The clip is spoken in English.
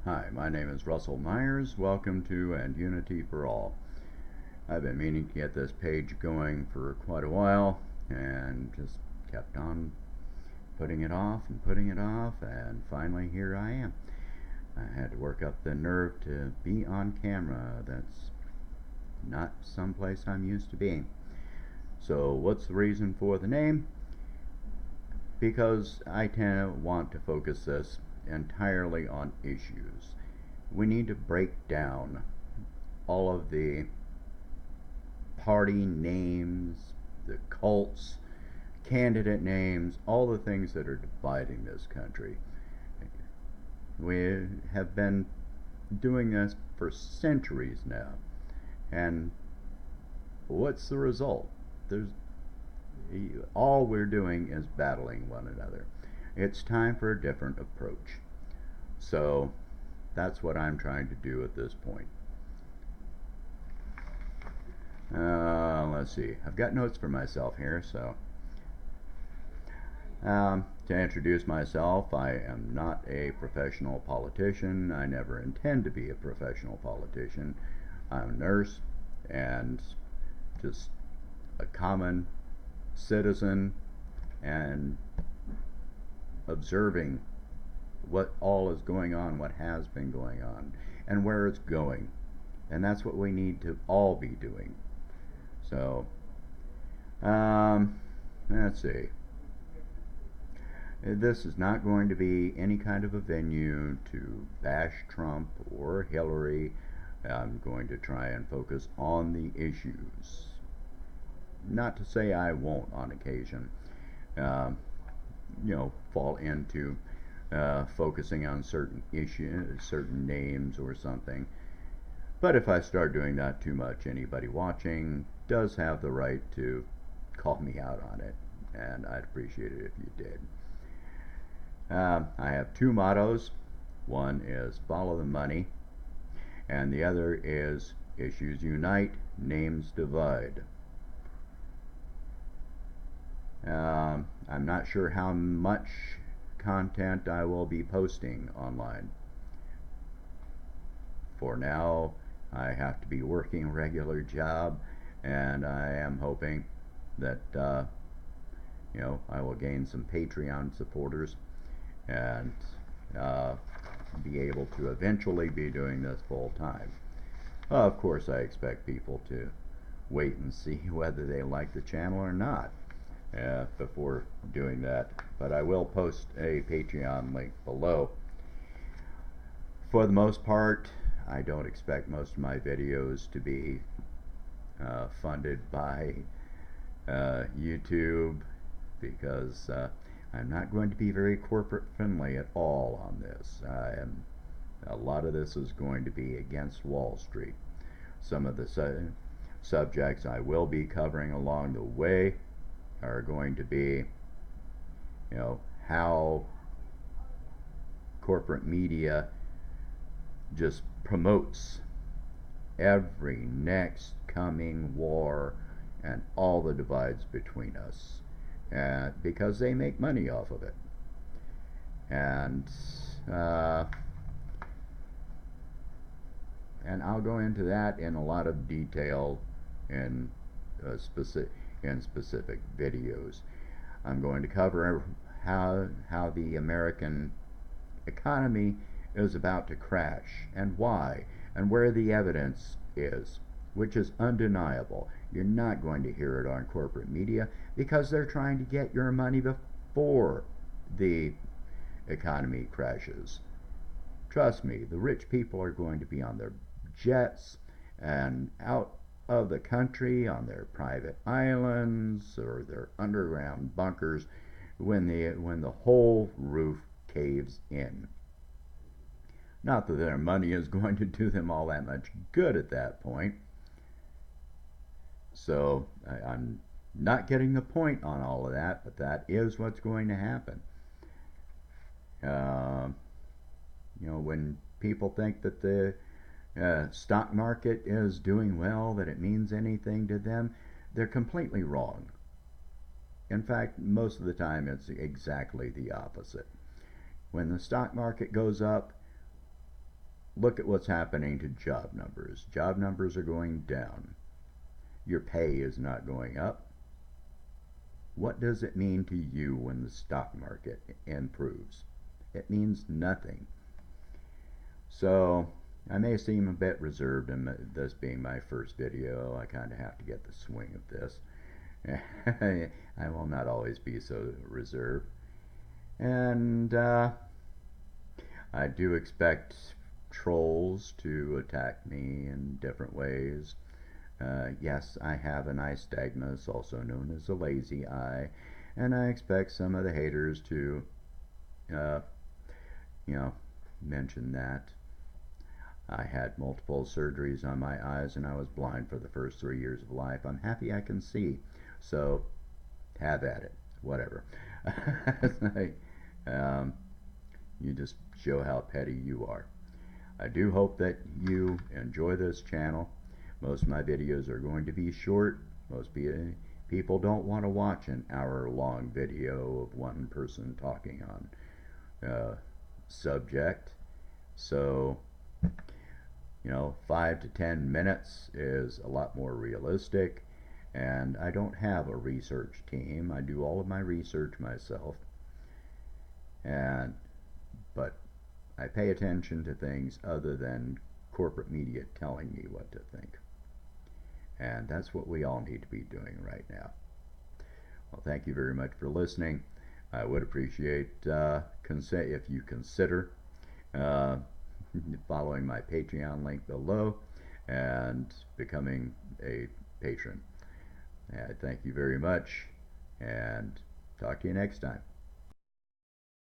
Hi, my name is Russell Myers. Welcome to And Unity for All. I've been meaning to get this page going for quite a while and just kept on putting it off and finally here I am. I had to work up the nerve to be on camera. That's not someplace I'm used to being. So what's the reason for the name? Because I tend to want to focus this entirely on issues. We need to break down all of the party names, the cults, candidate names, all the things that are dividing this country. We have been doing this for centuries now. And what's the result? There's all we're doing is battling one another. It's time for a different approach. So that's what I'm trying to do at this point. Let's see. I've got notes for myself here, so to introduce myself, I am not a professional politician. I never intend to be a professional politician. I'm a nurse and just a common citizen and observing what all is going on, what has been going on, and where it's going. And that's what we need to all be doing. So, let's see. This is not going to be any kind of a venue to bash Trump or Hillary. I'm going to try and focus on the issues. Not to say I won't on occasion, fall into focusing on certain issues, certain names or something. But if I start doing that too much, anybody watching does have the right to call me out on it, and I'd appreciate it if you did. I have two mottos. One is follow the money, and the other is issues unite, names divide. I'm not sure how much content I will be posting online. For now, I have to be working a regular job, and I am hoping that I will gain some Patreon supporters and be able to eventually be doing this full time. Of course, I expect people to wait and see whether they like the channel or not before doing that, but I will post a Patreon link below. For the most part, I don't expect most of my videos to be funded by YouTube, because I'm not going to be very corporate friendly at all on this. A lot of this is going to be against Wall Street. Some of the subjects I will be covering along the way are going to be, how corporate media just promotes every next coming war and all the divides between us, because they make money off of it. And I'll go into that in a lot of detail in specific videos. I'm going to cover how the American economy is about to crash, and why, and where the evidence is, which is undeniable. You're not going to hear it on corporate media because they're trying to get your money before the economy crashes. Trust me, the rich people are going to be on their jets and out of the country on their private islands or their underground bunkers when the whole roof caves in. Not that their money is going to do them all that much good at that point. So I'm not getting the point on all of that, but that is what's going to happen. When people think that the stock market is doing well, that it means anything to them, they're completely wrong. In fact, most of the time it's exactly the opposite. When the stock market goes up, look at what's happening to job numbers. Job numbers are going down. Your pay is not going up. What does it mean to you when the stock market improves? It means nothing. So I may seem a bit reserved in this being my first video. I kind of have to get the swing of this. I will not always be so reserved. And I do expect trolls to attack me in different ways. Yes, I have an nystagmus, also known as a lazy eye, and I expect some of the haters to, mention that. I had multiple surgeries on my eyes and I was blind for the first 3 years of life. I'm happy I can see, so have at it, whatever. You just show how petty you are. I do hope that you enjoy this channel. Most of my videos are going to be short. Most people don't want to watch an hour-long video of one person talking on subject. So, 5 to 10 minutes is a lot more realistic. And I don't have a research team. I do all of my research myself. But I pay attention to things other than corporate media telling me what to think. And that's what we all need to be doing right now. Well, thank you very much for listening. I would appreciate if you consider following my Patreon link below and becoming a patron. Thank you very much, and talk to you next time.